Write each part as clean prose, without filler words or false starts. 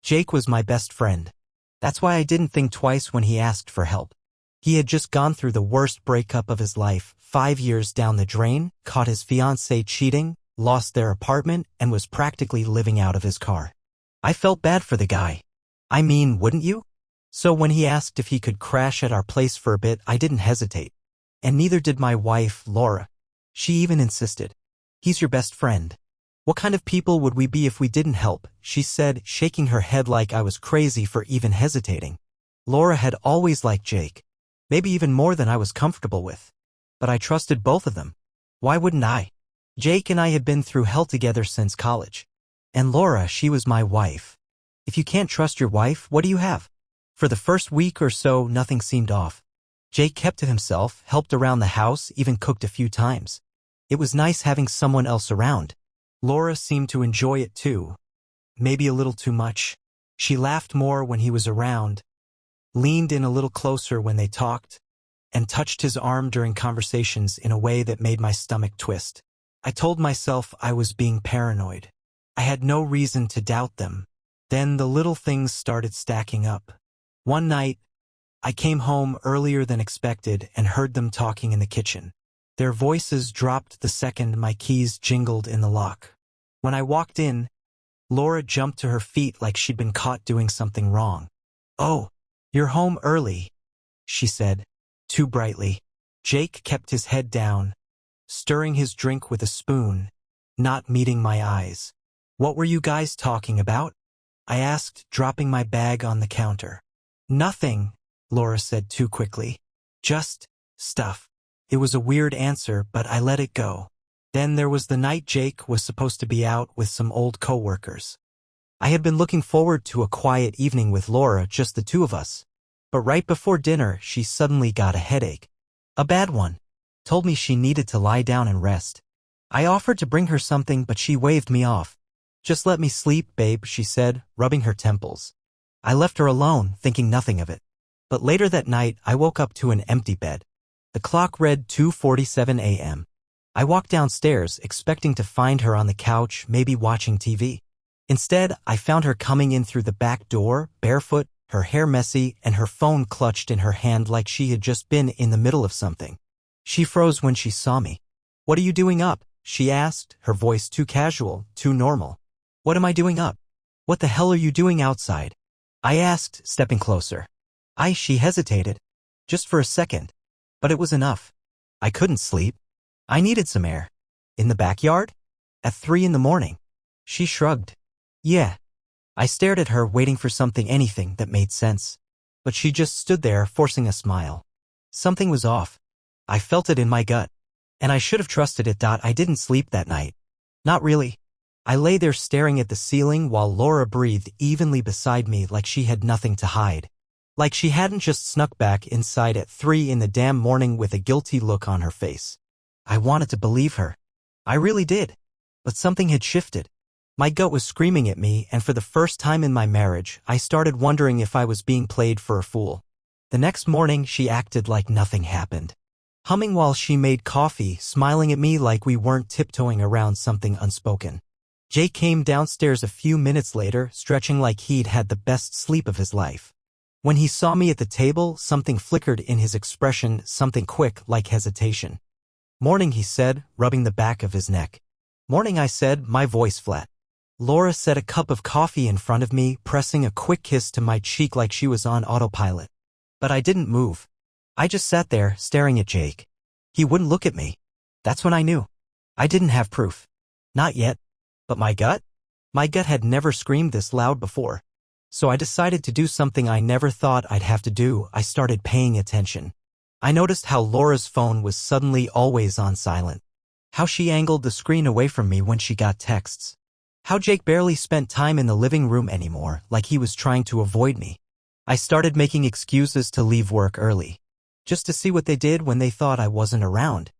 Jake was my best friend. That's why I didn't think twice when he asked for help. He had just gone through the worst breakup of his life, 5 years down the drain, caught his fiancée cheating, lost their apartment, and was practically living out of his car. I felt bad for the guy. I mean, wouldn't you? So when he asked if he could crash at our place for a bit, I didn't hesitate. And neither did my wife, Laura. She even insisted. He's your best friend. What kind of people would we be if we didn't help? She said, shaking her head like I was crazy for even hesitating. Laura had always liked Jake. Maybe even more than I was comfortable with. But I trusted both of them. Why wouldn't I? Jake and I had been through hell together since college. And Laura, she was my wife. If you can't trust your wife, what do you have? For the first week or so, nothing seemed off. Jake kept to himself, helped around the house, even cooked a few times. It was nice having someone else around. Laura seemed to enjoy it too. Maybe a little too much. She laughed more when he was around, leaned in a little closer when they talked, and touched his arm during conversations in a way that made my stomach twist. I told myself I was being paranoid. I had no reason to doubt them. Then the little things started stacking up. One night, I came home earlier than expected and heard them talking in the kitchen. Their voices dropped the second my keys jingled in the lock. When I walked in, Laura jumped to her feet like she'd been caught doing something wrong. "Oh, you're home early," she said, too brightly. Jake kept his head down, stirring his drink with a spoon, not meeting my eyes. "What were you guys talking about?" I asked, dropping my bag on the counter. "Nothing," Laura said too quickly. "Just stuff." It was a weird answer, but I let it go. Then there was the night Jake was supposed to be out with some old coworkers. I had been looking forward to a quiet evening with Laura, just the two of us. But right before dinner, she suddenly got a headache. A bad one. Told me she needed to lie down and rest. I offered to bring her something, but she waved me off. "Just let me sleep, babe," she said, rubbing her temples. I left her alone, thinking nothing of it. But later that night, I woke up to an empty bed. The clock read 2:47 a.m. I walked downstairs, expecting to find her on the couch, maybe watching TV. Instead, I found her coming in through the back door, barefoot, her hair messy, and her phone clutched in her hand like she had just been in the middle of something. She froze when she saw me. "What are you doing up?" she asked, her voice too casual, too normal. "What am I doing up? What the hell are you doing outside?" I asked, stepping closer. She hesitated. Just for a second. But it was enough. I couldn't sleep. I needed some air. "In the backyard? At 3 in the morning?" She shrugged. "Yeah." I stared at her, waiting for anything that made sense. But she just stood there, forcing a smile. Something was off. I felt it in my gut. And I should have trusted it. I didn't sleep that night. Not really. I lay there staring at the ceiling while Laura breathed evenly beside me like she had nothing to hide. Like she hadn't just snuck back inside at 3 in the damn morning with a guilty look on her face. I wanted to believe her. I really did. But something had shifted. My gut was screaming at me, and for the first time in my marriage, I started wondering if I was being played for a fool. The next morning, she acted like nothing happened. Humming while she made coffee, smiling at me like we weren't tiptoeing around something unspoken. Jake came downstairs a few minutes later, stretching like he'd had the best sleep of his life. When he saw me at the table, something flickered in his expression, something quick like hesitation. "Morning," he said, rubbing the back of his neck. "Morning," I said, my voice flat. Laura set a cup of coffee in front of me, pressing a quick kiss to my cheek like she was on autopilot. But I didn't move. I just sat there, staring at Jake. He wouldn't look at me. That's when I knew. I didn't have proof. Not yet. But my gut? My gut had never screamed this loud before. So I decided to do something I never thought I'd have to do. I started paying attention. I noticed how Laura's phone was suddenly always on silent. How she angled the screen away from me when she got texts. How Jake barely spent time in the living room anymore, like he was trying to avoid me. I started making excuses to leave work early, just to see what they did when they thought I wasn't around.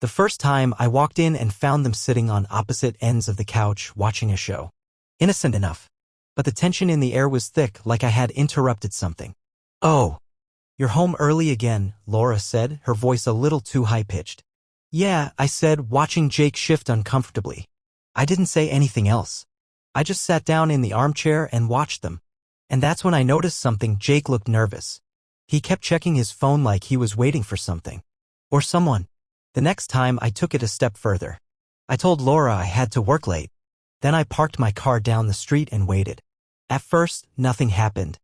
The first time, I walked in and found them sitting on opposite ends of the couch watching a show. Innocent enough. But the tension in the air was thick, like I had interrupted something. "Oh, you're home early again," Laura said, her voice a little too high-pitched. "Yeah," I said, watching Jake shift uncomfortably. I didn't say anything else. I just sat down in the armchair and watched them. And that's when I noticed something. Jake looked nervous. He kept checking his phone like he was waiting for something. Or someone. The next time I took it a step further. I told Laura I had to work late. Then I parked my car down the street and waited. At first, nothing happened.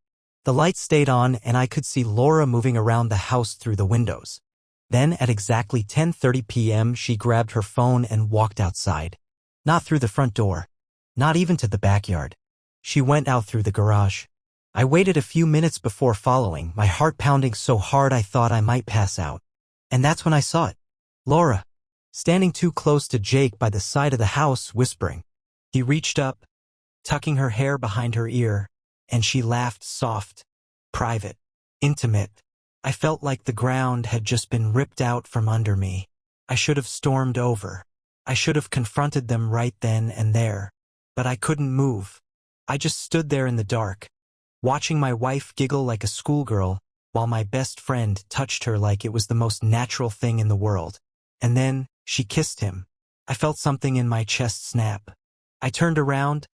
The lights stayed on and I could see Laura moving around the house through the windows. Then at exactly 10:30 p.m. she grabbed her phone and walked outside. Not through the front door. Not even to the backyard. She went out through the garage. I waited a few minutes before following, my heart pounding so hard I thought I might pass out. And that's when I saw it. Laura, standing too close to Jake by the side of the house, whispering. He reached up, tucking her hair behind her ear, and she laughed soft, private, intimate. I felt like the ground had just been ripped out from under me. I should have stormed over. I should have confronted them right then and there. But I couldn't move. I just stood there in the dark, watching my wife giggle like a schoolgirl, while my best friend touched her like it was the most natural thing in the world. And then, she kissed him. I felt something in my chest snap. I turned around,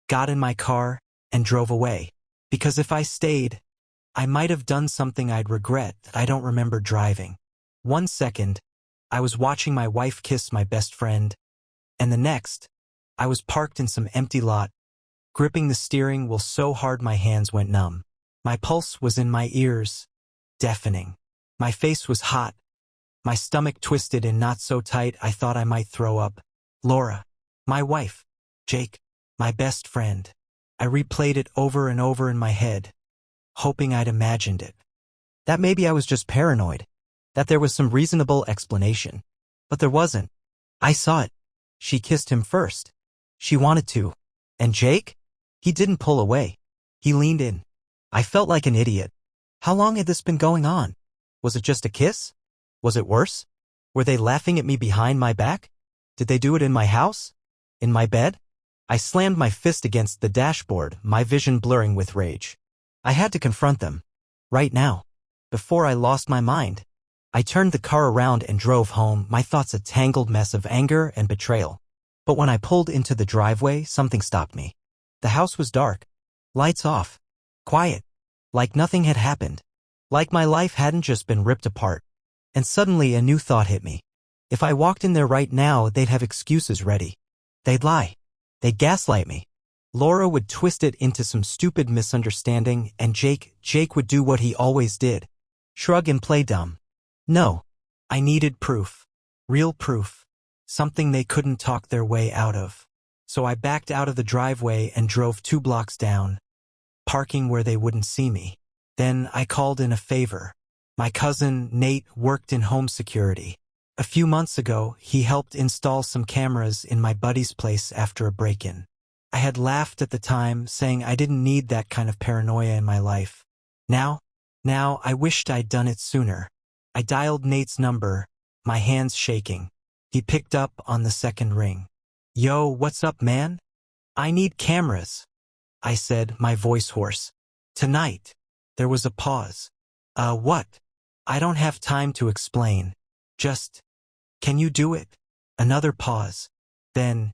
got in my car, and drove away. Because if I stayed, I might have done something I'd regret that I don't remember driving. 1 second, I was watching my wife kiss my best friend, and the next, I was parked in some empty lot, gripping the steering wheel so hard my hands went numb. My pulse was in my ears, deafening. My face was hot, my stomach twisted and not so tight I thought I might throw up. Laura, my wife, Jake, my best friend. I replayed it over and over in my head, hoping I'd imagined it. That maybe I was just paranoid, that there was some reasonable explanation. But there wasn't. I saw it. She kissed him first. She wanted to. And Jake? He didn't pull away. He leaned in. I felt like an idiot. How long had this been going on? Was it just a kiss? Was it worse? Were they laughing at me behind my back? Did they do it in my house? In my bed? I slammed my fist against the dashboard, my vision blurring with rage. I had to confront them. Right now. Before I lost my mind. I turned the car around and drove home, my thoughts a tangled mess of anger and betrayal. But when I pulled into the driveway, something stopped me. The house was dark. Lights off. Quiet. Like nothing had happened. Like my life hadn't just been ripped apart. And suddenly a new thought hit me. If I walked in there right now, they'd have excuses ready. They'd lie. They'd gaslight me. Laura would twist it into some stupid misunderstanding, and Jake would do what he always did. Shrug and play dumb. No. I needed proof. Real proof. Something they couldn't talk their way out of. So I backed out of the driveway and drove 2 blocks down, parking where they wouldn't see me. Then I called in a favor. My cousin, Nate, worked in home security. A few months ago, he helped install some cameras in my buddy's place after a break-in. I had laughed at the time, saying I didn't need that kind of paranoia in my life. Now I wished I'd done it sooner. I dialed Nate's number, my hands shaking. He picked up on the second ring. Yo, what's up, man? I need cameras, I said, my voice hoarse. Tonight. There was a pause. What? I don't have time to explain. Just, can you do it? Another pause. Then,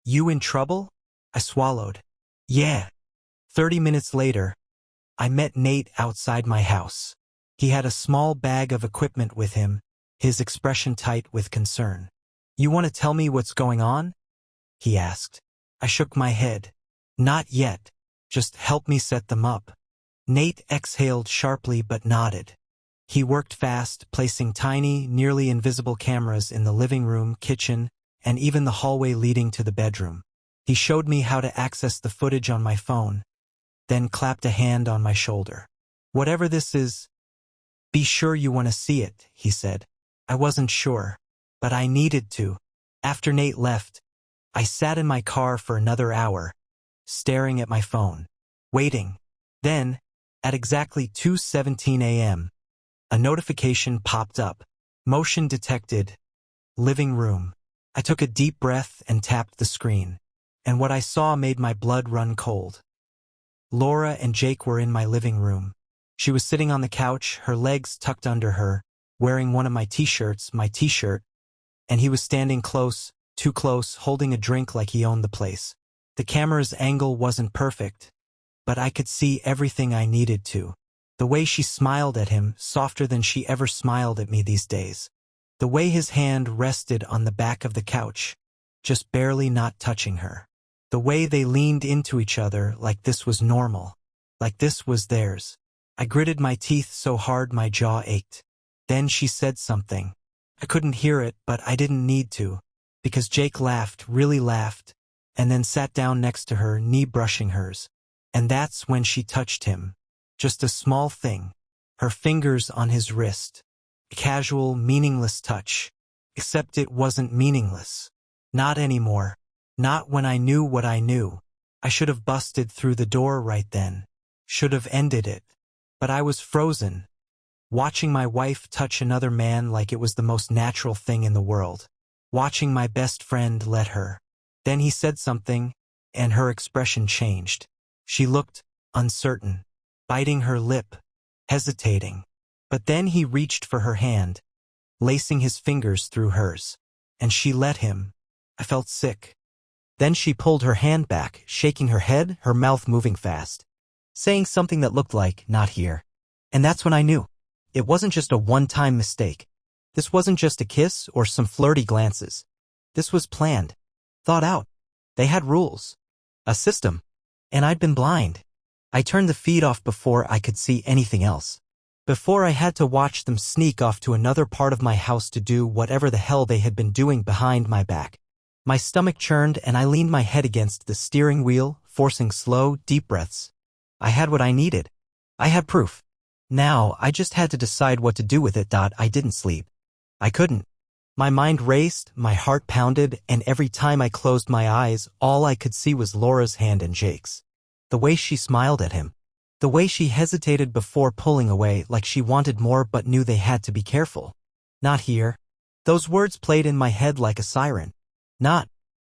you in trouble? I swallowed. Yeah. 30 minutes later, I met Nate outside my house. He had a small bag of equipment with him, his expression tight with concern. You want to tell me what's going on? He asked. I shook my head. Not yet. Just help me set them up. Nate exhaled sharply but nodded. He worked fast, placing tiny, nearly invisible cameras in the living room, kitchen, and even the hallway leading to the bedroom. He showed me how to access the footage on my phone, then clapped a hand on my shoulder. Whatever this is, be sure you want to see it, he said. I wasn't sure, but I needed to. After Nate left, I sat in my car for another hour, staring at my phone, waiting. Then, at exactly 2:17 a.m., a notification popped up. Motion detected. Living room. I took a deep breath and tapped the screen. And what I saw made my blood run cold. Laura and Jake were in my living room. She was sitting on the couch, her legs tucked under her, wearing one of my t-shirts, my t-shirt, and he was standing close, too close, holding a drink like he owned the place. The camera's angle wasn't perfect, but I could see everything I needed to. The way she smiled at him, softer than she ever smiled at me these days. The way his hand rested on the back of the couch, just barely not touching her. The way they leaned into each other like this was normal, like this was theirs. I gritted my teeth so hard my jaw ached. Then she said something. I couldn't hear it, but I didn't need to, because Jake laughed, really laughed, and then sat down next to her, knee brushing hers. And that's when she touched him. Just a small thing. Her fingers on his wrist. A casual, meaningless touch. Except it wasn't meaningless. Not anymore. Not when I knew what I knew. I should have busted through the door right then. Should have ended it. But I was frozen, watching my wife touch another man like it was the most natural thing in the world. Watching my best friend let her. Then he said something, and her expression changed. She looked uncertain, biting her lip, hesitating. But then he reached for her hand, lacing his fingers through hers. And she let him. I felt sick. Then she pulled her hand back, shaking her head, her mouth moving fast, saying something that looked like, "Not here." And that's when I knew. It wasn't just a one-time mistake. This wasn't just a kiss or some flirty glances. This was planned, thought out. They had rules, a system, and I'd been blind. I turned the feed off before I could see anything else. Before I had to watch them sneak off to another part of my house to do whatever the hell they had been doing behind my back. My stomach churned and I leaned my head against the steering wheel, forcing slow, deep breaths. I had what I needed. I had proof. Now, I just had to decide what to do with it. I didn't sleep. I couldn't. My mind raced, my heart pounded, and every time I closed my eyes, all I could see was Laura's hand and Jake's. The way she smiled at him. The way she hesitated before pulling away like she wanted more but knew they had to be careful. Not here. Those words played in my head like a siren. Not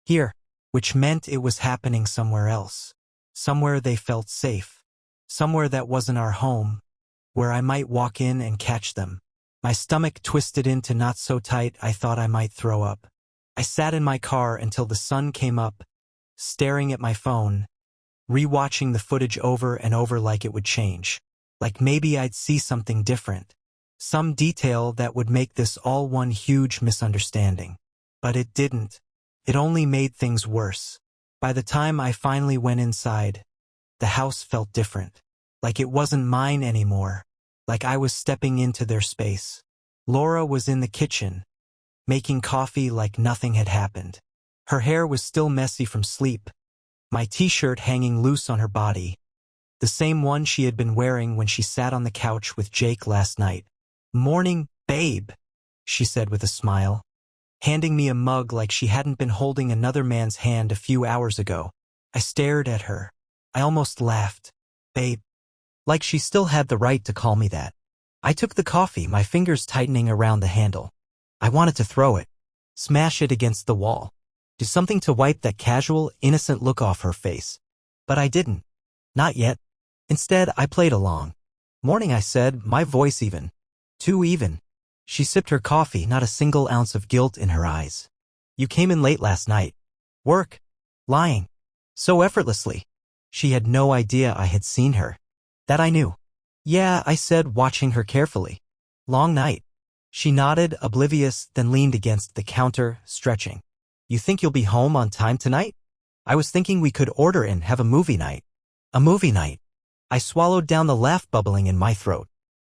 here, which meant it was happening somewhere else. Somewhere they felt safe. Somewhere that wasn't our home, where I might walk in and catch them. My stomach twisted into knots so tight I thought I might throw up. I sat in my car until the sun came up, staring at my phone, rewatching the footage over and over like it would change. Like maybe I'd see something different. Some detail that would make this all one huge misunderstanding. But it didn't. It only made things worse. By the time I finally went inside, the house felt different. Like it wasn't mine anymore. Like I was stepping into their space. Laura was in the kitchen, making coffee like nothing had happened. Her hair was still messy from sleep, my t-shirt hanging loose on her body, the same one she had been wearing when she sat on the couch with Jake last night. "Morning, babe," she said with a smile, handing me a mug like she hadn't been holding another man's hand a few hours ago. I stared at her. I almost laughed. Babe. Like she still had the right to call me that. I took the coffee, my fingers tightening around the handle. I wanted to throw it, smash it against the wall, do something to wipe that casual, innocent look off her face. But I didn't. Not yet. Instead, I played along. "Morning," I said, my voice even. Too even. She sipped her coffee, not a single ounce of guilt in her eyes. "You came in late last night." "Work." Lying. So effortlessly. She had no idea I had seen her. That I knew. "Yeah," I said, watching her carefully. "Long night." She nodded, oblivious, then leaned against the counter, stretching. "You think you'll be home on time tonight?" "I was thinking we could order and have a movie night." "A movie night?" I swallowed down the laugh bubbling in my throat.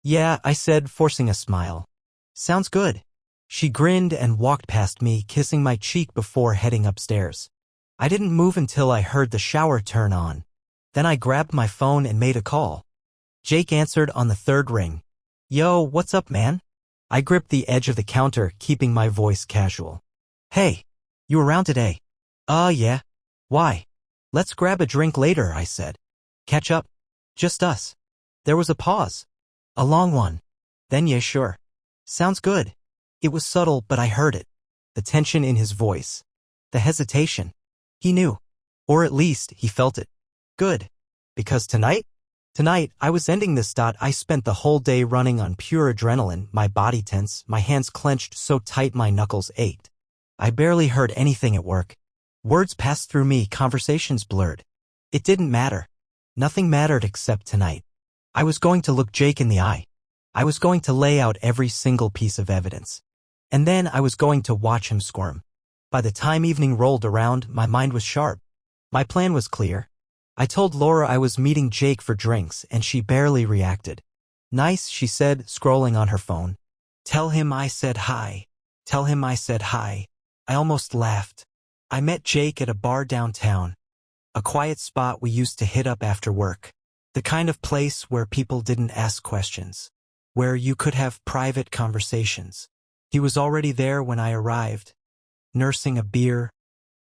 "Yeah," I said, forcing a smile. "Sounds good." She grinned and walked past me, kissing my cheek before heading upstairs. I didn't move until I heard the shower turn on. Then I grabbed my phone and made a call. Jake answered on the third ring. "Yo, what's up, man?" I gripped the edge of the counter, keeping my voice casual. "Hey, you around today?" Yeah. Why?" "Let's grab a drink later," I said. "Catch up?" "Just us." There was a pause. A long one. Then, "Yeah, sure." "Sounds good." It was subtle, but I heard it. The tension in his voice. The hesitation. He knew. Or at least, he felt it. Good. Because tonight? Tonight, I was ending this. I spent the whole day running on pure adrenaline, my body tense, my hands clenched so tight my knuckles ached. I barely heard anything at work. Words passed through me, conversations blurred. It didn't matter. Nothing mattered except tonight. I was going to look Jake in the eye. I was going to lay out every single piece of evidence. And then I was going to watch him squirm. By the time evening rolled around, my mind was sharp. My plan was clear. I told Laura I was meeting Jake for drinks, and she barely reacted. Nice, she said, scrolling on her phone. Tell him I said hi. Tell him I said hi. I almost laughed. I met Jake at a bar downtown. A quiet spot we used to hit up after work. The kind of place where people didn't ask questions. Where you could have private conversations. He was already there when I arrived. Nursing a beer.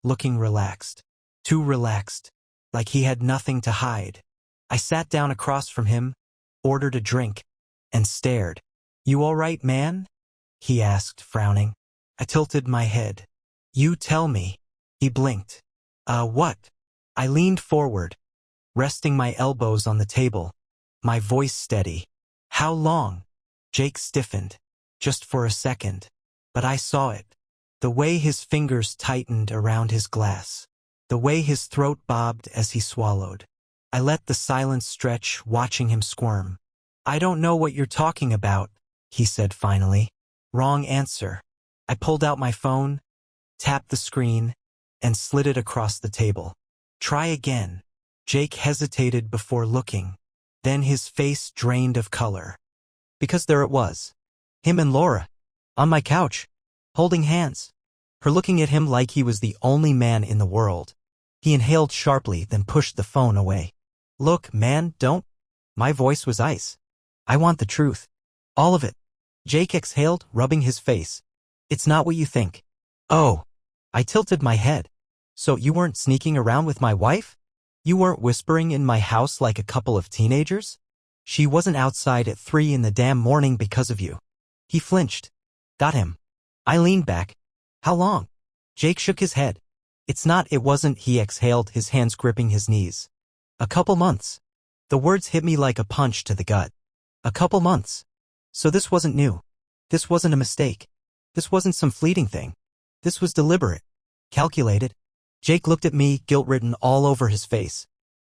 Looking relaxed. Too relaxed. Like he had nothing to hide. I sat down across from him, ordered a drink, and stared. You all right, man? He asked, frowning. I tilted my head. You tell me. He blinked. What? I leaned forward, resting my elbows on the table, my voice steady. How long? Jake stiffened, just for a second, but I saw it. The way his fingers tightened around his glass. The way his throat bobbed as he swallowed. I let the silence stretch, watching him squirm. I don't know what you're talking about, he said finally. Wrong answer. I pulled out my phone, tapped the screen, and slid it across the table. Try again. Jake hesitated before looking. Then his face drained of color. Because there it was. Him and Laura. On my couch. Holding hands. Her looking at him like he was the only man in the world. He inhaled sharply, then pushed the phone away. Look, man, don't. My voice was ice. I want the truth. All of it. Jake exhaled, rubbing his face. It's not what you think. Oh. I tilted my head. So you weren't sneaking around with my wife? You weren't whispering in my house like a couple of teenagers? She wasn't outside at 3 in the damn morning because of you. He flinched. Got him. I leaned back. How long? Jake shook his head. It wasn't, he exhaled, his hands gripping his knees. A couple months. The words hit me like a punch to the gut. A couple months. So this wasn't new. This wasn't a mistake. This wasn't some fleeting thing. This was deliberate. Calculated. Jake looked at me, guilt-ridden all over his face.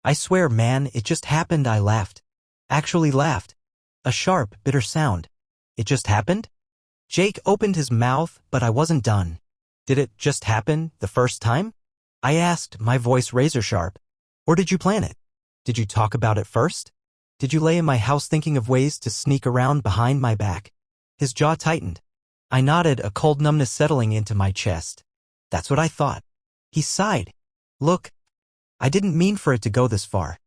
I swear, man, it just happened, I laughed. Actually laughed. A sharp, bitter sound. It just happened? Jake opened his mouth, but I wasn't done. Did it just happen the first time? I asked, my voice razor-sharp. Or did you plan it? Did you talk about it first? Did you lay in my house thinking of ways to sneak around behind my back? His jaw tightened. I nodded, a cold numbness settling into my chest. That's what I thought. He sighed. Look, I didn't mean for it to go this far.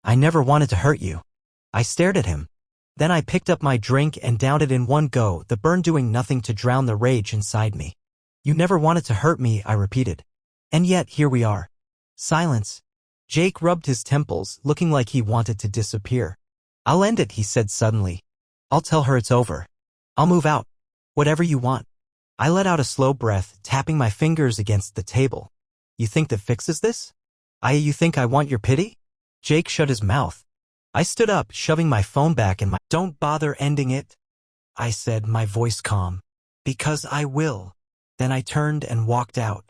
I never wanted to hurt you. I stared at him. Then I picked up my drink and downed it in one go, the burn doing nothing to drown the rage inside me. You never wanted to hurt me, I repeated. And yet, here we are. Silence. Jake rubbed his temples, looking like he wanted to disappear. I'll end it, he said suddenly. I'll tell her it's over. I'll move out. Whatever you want. I let out a slow breath, tapping my fingers against the table. You think that fixes this? You think I want your pity? Jake shut his mouth. I stood up, shoving my phone back in my... Don't bother ending it, I said, my voice calm. Because I will. Then I turned and walked out.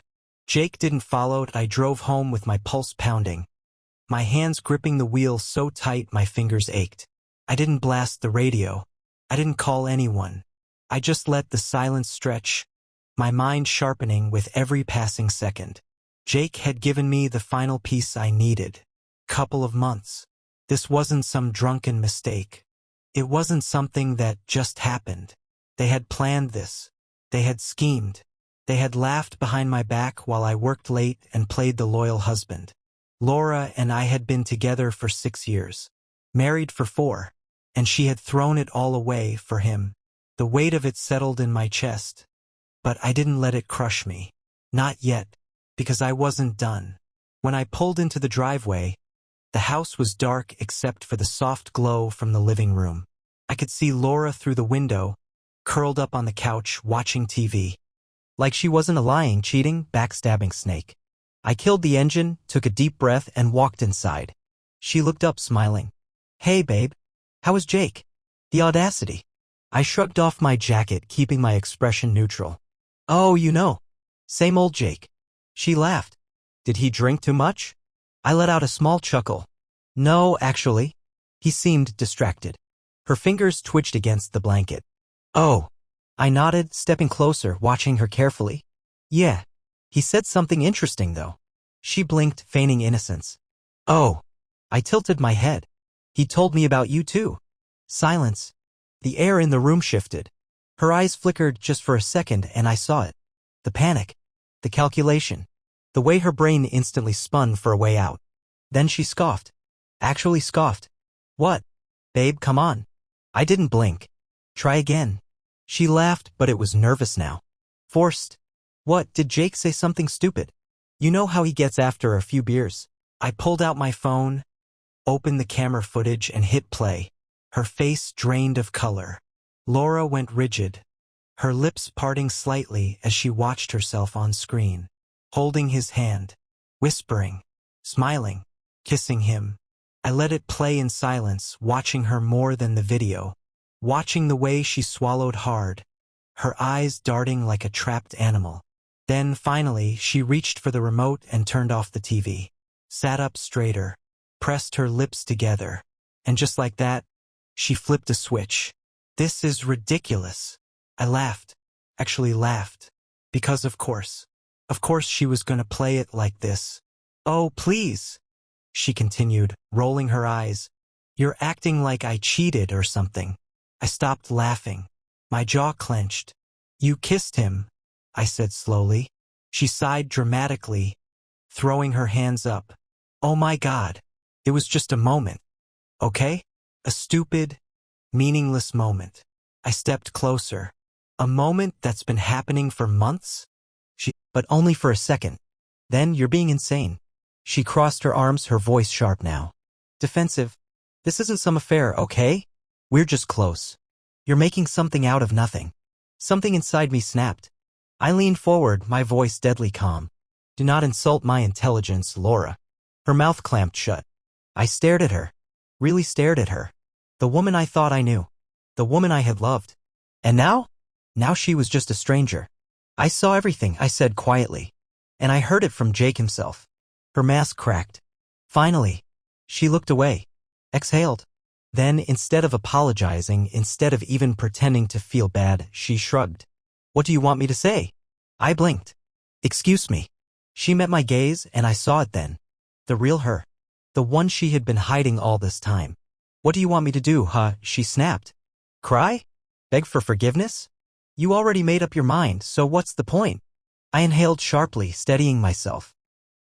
Jake didn't follow. I drove home with my pulse pounding. My hands gripping the wheel so tight my fingers ached. I didn't blast the radio. I didn't call anyone. I just let the silence stretch, my mind sharpening with every passing second. Jake had given me the final piece I needed. Couple of months. This wasn't some drunken mistake. It wasn't something that just happened. They had planned this. They had schemed. They had laughed behind my back while I worked late and played the loyal husband. Laura and I had been together for 6 years. Married for 4. And she had thrown it all away for him. The weight of it settled in my chest. But I didn't let it crush me. Not yet. Because I wasn't done. When I pulled into the driveway, the house was dark except for the soft glow from the living room. I could see Laura through the window, curled up on the couch, watching TV. Like she wasn't a lying, cheating, backstabbing snake. I killed the engine, took a deep breath, and walked inside. She looked up, smiling. Hey, babe. How is Jake? The audacity. I shrugged off my jacket, keeping my expression neutral. Oh, you know. Same old Jake. She laughed. Did he drink too much? I let out a small chuckle. No, actually. He seemed distracted. Her fingers twitched against the blanket. Oh. I nodded, stepping closer, watching her carefully. Yeah. He said something interesting, though. She blinked, feigning innocence. Oh. I tilted my head. He told me about you too. Silence. The air in the room shifted. Her eyes flickered just for a second, and I saw it. The panic. The calculation. The way her brain instantly spun for a way out. Then she scoffed. Actually scoffed. What? Babe, come on. I didn't blink. Try again. She laughed, but it was nervous now. Forced. What, did Jake say something stupid? You know how he gets after a few beers. I pulled out my phone, opened the camera footage, and hit play. Her face drained of color. Laura went rigid, her lips parting slightly as she watched herself on screen, holding his hand, whispering, smiling, kissing him. I let it play in silence, watching her more than the video, watching the way she swallowed hard, her eyes darting like a trapped animal. Then, finally, she reached for the remote and turned off the TV, sat up straighter, pressed her lips together, and just like that, she flipped a switch. This is ridiculous. I laughed. Actually laughed. Because of course she was gonna play it like this. Oh, please, she continued, rolling her eyes. You're acting like I cheated or something. I stopped laughing. My jaw clenched. You kissed him, I said slowly. She sighed dramatically, throwing her hands up. Oh my God. It was just a moment. Okay? A stupid, meaningless moment. I stepped closer. A moment that's been happening for months? But only for a second. Then you're being insane. She crossed her arms, her voice sharp now. Defensive. This isn't some affair, okay? We're just close. You're making something out of nothing. Something inside me snapped. I leaned forward, my voice deadly calm. Do not insult my intelligence, Laura. Her mouth clamped shut. I stared at her. Really stared at her. The woman I thought I knew. The woman I had loved. And now? Now she was just a stranger. I saw everything, I said quietly. And I heard it from Jake himself. Her mask cracked. Finally. She looked away. Exhaled. Then, instead of apologizing, instead of even pretending to feel bad, she shrugged. What do you want me to say? I blinked. Excuse me. She met my gaze, and I saw it then. The real her. The one she had been hiding all this time. What do you want me to do, huh? She snapped. Cry? Beg for forgiveness? You already made up your mind, so what's the point? I inhaled sharply, steadying myself.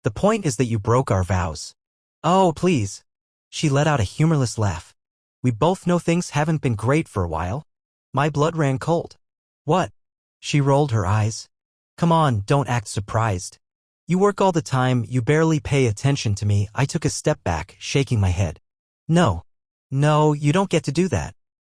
The point is that you broke our vows. Oh, please. She let out a humorless laugh. We both know things haven't been great for a while. My blood ran cold. What? She rolled her eyes. Come on, don't act surprised. You work all the time, you barely pay attention to me. I took a step back, shaking my head. No. No, you don't get to do that.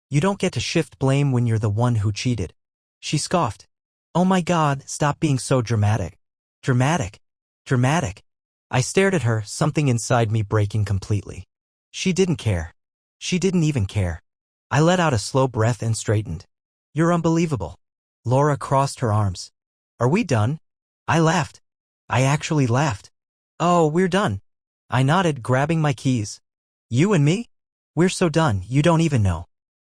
You don't get to shift blame when you're the one who cheated. She scoffed. Oh my God, stop being so dramatic. Dramatic. Dramatic. I stared at her, something inside me breaking completely. She didn't care. She didn't even care. I let out a slow breath and straightened. You're unbelievable. Laura crossed her arms. Are we done? I laughed. I actually laughed. Oh, we're done. I nodded, grabbing my keys. You and me? We're so done, you don't even know.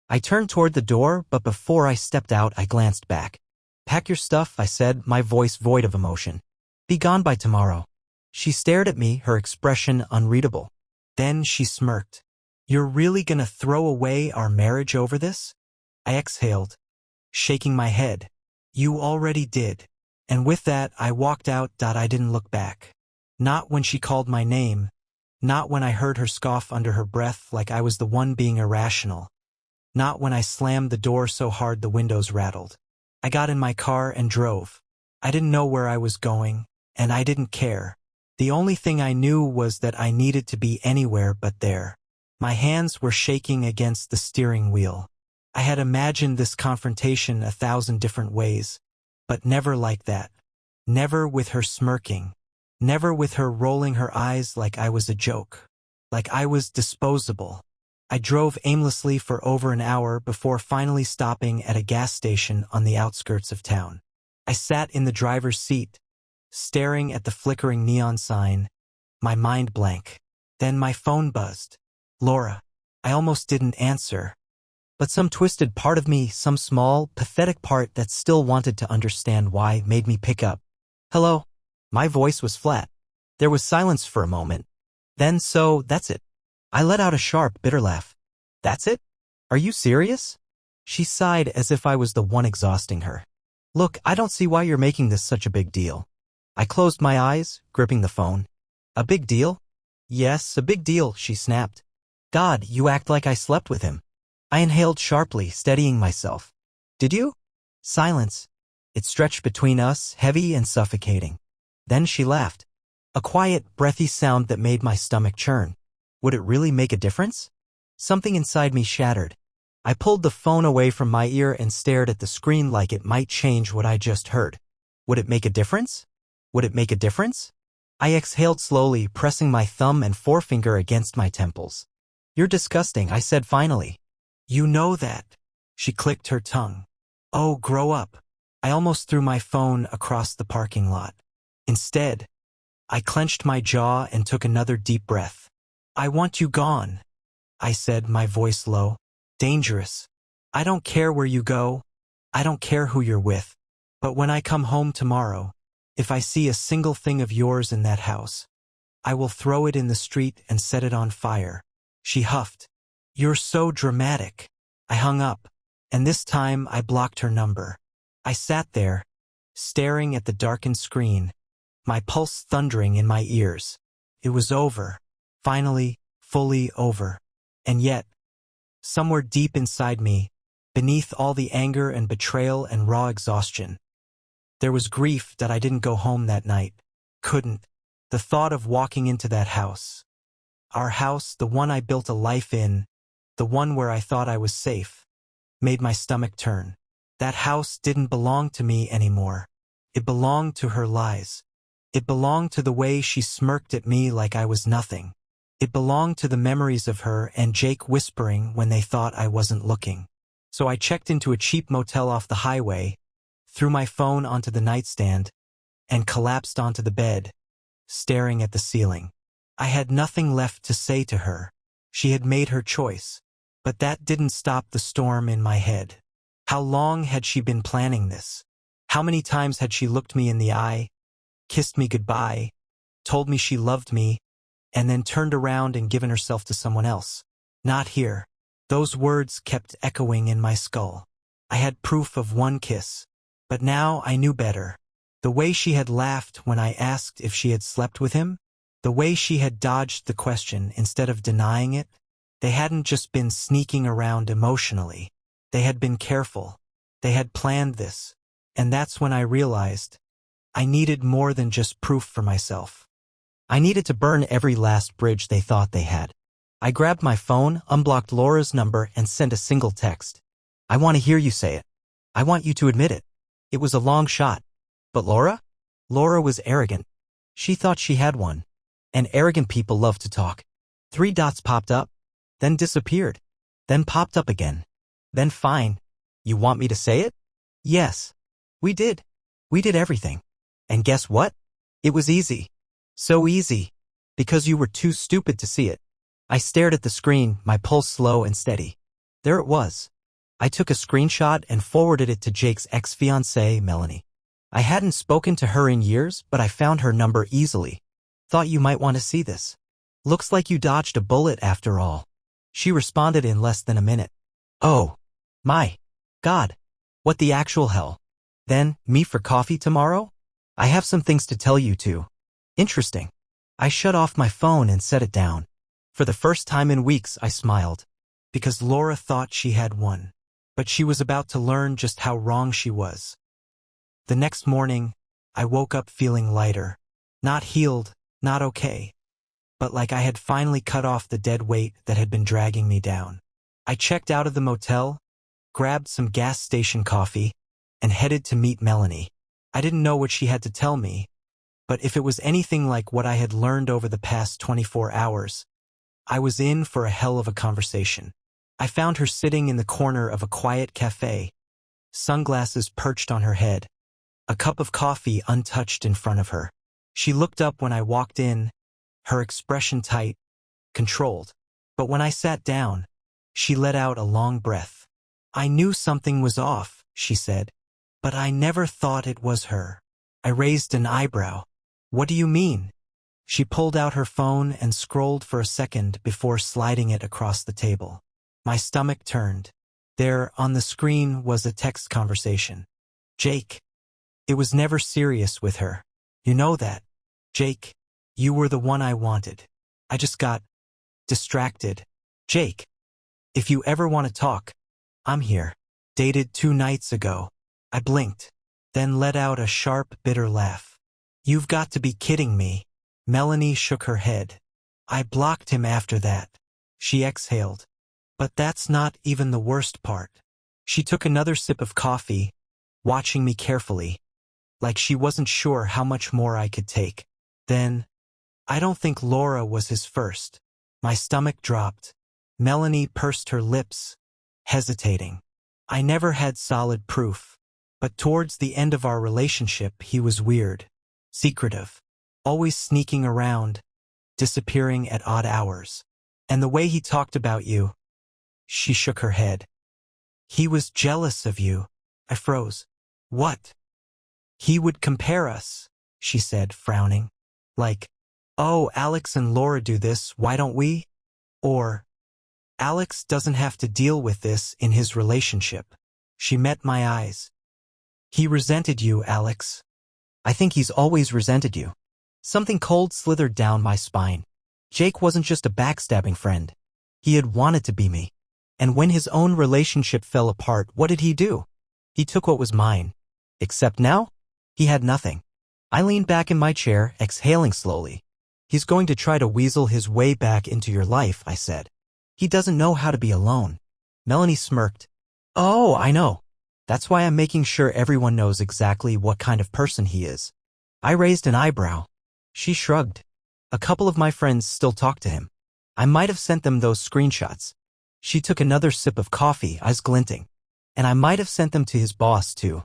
I turned toward the door, but before I stepped out, I glanced back. Pack your stuff, I said, my voice void of emotion. Be gone by tomorrow. She stared at me, her expression unreadable. Then she smirked. You're really gonna throw away our marriage over this? I exhaled, shaking my head. You already did. And with that, I walked out. I didn't look back. Not when she called my name. Not when I heard her scoff under her breath like I was the one being irrational. Not when I slammed the door so hard the windows rattled. I got in my car and drove. I didn't know where I was going, and I didn't care. The only thing I knew was that I needed to be anywhere but there. My hands were shaking against the steering wheel. I had imagined this confrontation 1,000 different ways, but never like that. Never with her smirking. Never with her rolling her eyes like I was a joke. Like I was disposable. I drove aimlessly for over an hour before finally stopping at a gas station on the outskirts of town. I sat in the driver's seat, staring at the flickering neon sign, my mind blank. Then my phone buzzed. Laura. I almost didn't answer. But some twisted part of me, some small, pathetic part that still wanted to understand why, made me pick up. Hello? My voice was flat. There was silence for a moment. Then so, that's it. I let out a sharp, bitter laugh. That's it? Are you serious? She sighed as if I was the one exhausting her. Look, I don't see why you're making this such a big deal. I closed my eyes, gripping the phone. A big deal? Yes, a big deal, she snapped. God, you act like I slept with him. I inhaled sharply, steadying myself. Did you? Silence. It stretched between us, heavy and suffocating. Then she laughed. A quiet, breathy sound that made my stomach churn. Would it really make a difference? Something inside me shattered. I pulled the phone away from my ear and stared at the screen like it might change what I just heard. Would it make a difference? Would it make a difference? I exhaled slowly, pressing my thumb and forefinger against my temples. You're disgusting, I said finally. You know that. She clicked her tongue. Oh, grow up. I almost threw my phone across the parking lot. Instead, I clenched my jaw and took another deep breath. I want you gone, I said, my voice low. Dangerous. I don't care where you go. I don't care who you're with. But when I come home tomorrow, if I see a single thing of yours in that house, I will throw it in the street and set it on fire. She huffed. You're so dramatic. I hung up, and this time I blocked her number. I sat there, staring at the darkened screen, my pulse thundering in my ears. It was over. Finally, fully over. And yet, somewhere deep inside me, beneath all the anger and betrayal and raw exhaustion, there was grief that I didn't go home that night. Couldn't. The thought of walking into that house, our house, the one I built a life in, the one where I thought I was safe, made my stomach turn. That house didn't belong to me anymore. It belonged to her lies. It belonged to the way she smirked at me like I was nothing. It belonged to the memories of her and Jake whispering when they thought I wasn't looking. So I checked into a cheap motel off the highway, threw my phone onto the nightstand, and collapsed onto the bed, staring at the ceiling. I had nothing left to say to her. She had made her choice. But that didn't stop the storm in my head. How long had she been planning this? How many times had she looked me in the eye, kissed me goodbye, told me she loved me, and then turned around and given herself to someone else? Not here. Those words kept echoing in my skull. I had proof of one kiss. But now I knew better. The way she had laughed when I asked if she had slept with him, the way she had dodged the question instead of denying it, they hadn't just been sneaking around emotionally. They had been careful. They had planned this. And that's when I realized I needed more than just proof for myself. I needed to burn every last bridge they thought they had. I grabbed my phone, unblocked Laura's number, and sent a single text. I want to hear you say it. I want you to admit it. It was a long shot. But Laura? Laura was arrogant. She thought she had one. And arrogant people love to talk. 3 dots popped up, then disappeared, then popped up again. Then fine. You want me to say it? Yes. We did. We did everything. And guess what? It was easy. So easy. Because you were too stupid to see it. I stared at the screen, my pulse slow and steady. There it was. I took a screenshot and forwarded it to Jake's ex-fiancée, Melanie. I hadn't spoken to her in years, but I found her number easily. Thought you might want to see this. Looks like you dodged a bullet after all. She responded in less than a minute. Oh. My. God. What the actual hell? Then, meet for coffee tomorrow? I have some things to tell you too. Interesting. I shut off my phone and set it down. For the first time in weeks, I smiled. Because Laura thought she had won. But she was about to learn just how wrong she was. The next morning, I woke up feeling lighter. Not healed, not okay. But like I had finally cut off the dead weight that had been dragging me down. I checked out of the motel, grabbed some gas station coffee, and headed to meet Melanie. I didn't know what she had to tell me, but if it was anything like what I had learned over the past 24 hours, I was in for a hell of a conversation. I found her sitting in the corner of a quiet cafe, sunglasses perched on her head, a cup of coffee untouched in front of her. She looked up when I walked in, her expression tight, controlled. But when I sat down, she let out a long breath. I knew something was off, she said, but I never thought it was her. I raised an eyebrow. What do you mean? She pulled out her phone and scrolled for a second before sliding it across the table. My stomach turned. There, on the screen, was a text conversation. Jake. It was never serious with her. You know that. Jake, you were the one I wanted. I just got distracted. Jake, if you ever want to talk, I'm here. Dated 2 nights ago. I blinked, then let out a sharp, bitter laugh. You've got to be kidding me. Melanie shook her head. I blocked him after that. She exhaled. But that's not even the worst part. She took another sip of coffee, watching me carefully, like she wasn't sure how much more I could take. Then, I don't think Laura was his first. My stomach dropped. Melanie pursed her lips, hesitating. I never had solid proof, but towards the end of our relationship he was weird, secretive, always sneaking around, disappearing at odd hours. And the way he talked about you. She shook her head. He was jealous of you. I froze. What? He would compare us, she said, frowning. Like, oh, Alex and Laura do this, why don't we? Or, Alex doesn't have to deal with this in his relationship. She met my eyes. He resented you, Alex. I think he's always resented you. Something cold slithered down my spine. Jake wasn't just a backstabbing friend. He had wanted to be me. And when his own relationship fell apart, what did he do? He took what was mine. Except now, he had nothing. I leaned back in my chair, exhaling slowly. He's going to try to weasel his way back into your life, I said. He doesn't know how to be alone. Melanie smirked. Oh, I know. That's why I'm making sure everyone knows exactly what kind of person he is. I raised an eyebrow. She shrugged. A couple of my friends still talk to him. I might have sent them those screenshots. She took another sip of coffee, eyes glinting. And I might have sent them to his boss, too.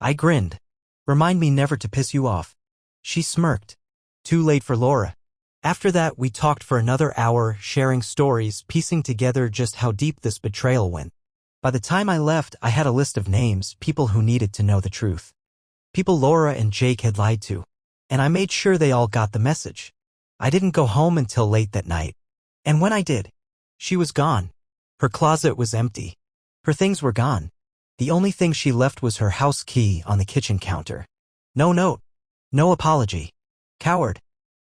I grinned. Remind me never to piss you off. She smirked. Too late for Laura. After that, we talked for another hour, sharing stories, piecing together just how deep this betrayal went. By the time I left, I had a list of names, people who needed to know the truth. People Laura and Jake had lied to. And I made sure they all got the message. I didn't go home until late that night. And when I did, she was gone. Her closet was empty. Her things were gone. The only thing she left was her house key on the kitchen counter. No note. No apology. Coward.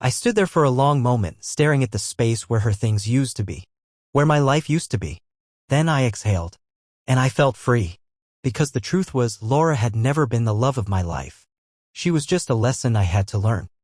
I stood there for a long moment, staring at the space where her things used to be. Where my life used to be. Then I exhaled. And I felt free. Because the truth was, Laura had never been the love of my life. She was just a lesson I had to learn.